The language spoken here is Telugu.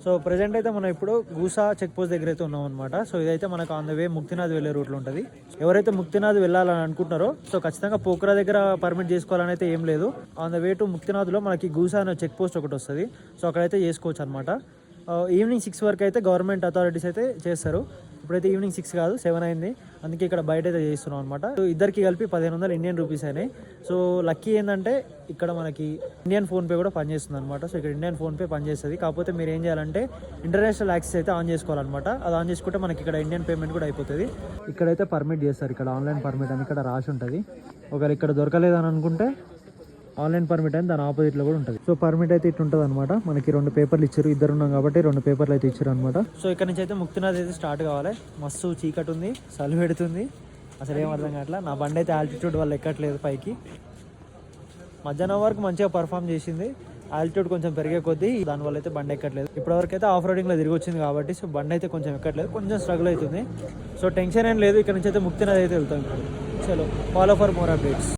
సో ప్రజెంట్ అయితే మనం ఇప్పుడు గూసా చెక్ పోస్ట్ దగ్గర అయితే ఉన్నాం అనమాట. సో ఇదైతే మనకు ఆన్ ద వే ముక్తినాథ్ వెళ్ళే రూట్లో ఉంటుంది. ఎవరైతే ముక్తినాథ్ వెళ్ళాలని అనుకుంటున్నారో సో ఖచ్చితంగా పోఖ్రా దగ్గర పర్మిట్ చేసుకోవాలని అయితే ఏం లేదు. ఆన్ ద వే టు ముక్తినాథ్లో మనకి గూసా అనే చెక్ పోస్ట్ ఒకటి వస్తుంది. సో అక్కడైతే చేసుకోవచ్చు అనమాట. ఈవినింగ్ 6 వరకు అయితే గవర్నమెంట్ అథారిటీస్ అయితే చేస్తారు. ఇప్పుడైతే ఈవినింగ్ 6 కాదు 7 అయింది, అందుకే ఇక్కడ బయట అయితే చేస్తున్నాం అనమాట. సో ఇద్దరికి కలిపి 1500 ఇండియన్ రూపీస్ అయినాయి. సో లక్కీ ఏంటంటే ఇక్కడ మనకి ఇండియన్ ఫోన్పే కూడా పనిచేస్తుంది అనమాట. సో ఇక్కడ ఇండియన్ ఫోన్పే పనిచేస్తుంది. కాకపోతే మీరు ఏం చేయాలంటే ఇంటర్నేషనల్ యాక్సెస్ అయితే ఆన్ చేసుకోవాలన్నమాట. అది ఆన్ చేసుకుంటే మనకి ఇక్కడ ఇండియన్ పేమెంట్ కూడా అయిపోతుంది. ఇక్కడైతే పర్మిట్ చేస్తారు, ఇక్కడ ఆన్లైన్ పర్మిట్ అని ఇక్కడ రాసి ఉంటుంది. ఒకవేళ ఇక్కడ దొరకలేదని అనుకుంటే ఆన్లైన్ పర్మిట్ అని దాని ఆపోజిట్లో కూడా ఉంటుంది. సో పర్మిట్ అయితే ఇట్లా ఉంటుంది అనమాట. మనకి 2 పేపర్లు ఇచ్చారు, ఇద్దరు ఉన్నాం కాబట్టి 2 పేపర్లు అయితే ఇచ్చారు అనమాట. సో ఇక్కడ నుంచి అయితే ముక్తినాథ్ అయితే స్టార్ట్ కావాలి. మస్తు చీకటి ఉంది, చలి పెడుతుంది, అసలు ఏం అర్థం కావట్లా. నా బండి అయితే ఆల్టిట్యూడ్ వల్ల ఎక్కట్లేదు పైకి. మధ్యాహ్నం వరకు మంచిగా పర్ఫామ్ చేసింది, ఆల్టిట్యూడ్ కొంచెం పెరిగే కొద్దీ దానివల్ల అయితే బండి ఎక్కట్లేదు. ఇప్పటివరకు అయితే ఆఫ్ రోడింగ్లో తిరిగి వచ్చింది కాబట్టి సో బండి అయితే కొంచెం ఎక్కట్లేదు, కొంచెం స్ట్రగుల్ అవుతుంది. సో టెన్షన్ ఏం లేదు, ఇక్కడ నుంచి అయితే ముక్తినాథ్ అయితే వెళ్తాం ఇప్పుడు. చలో ఫాలో ఫర్ మోర్ అప్డేట్స్.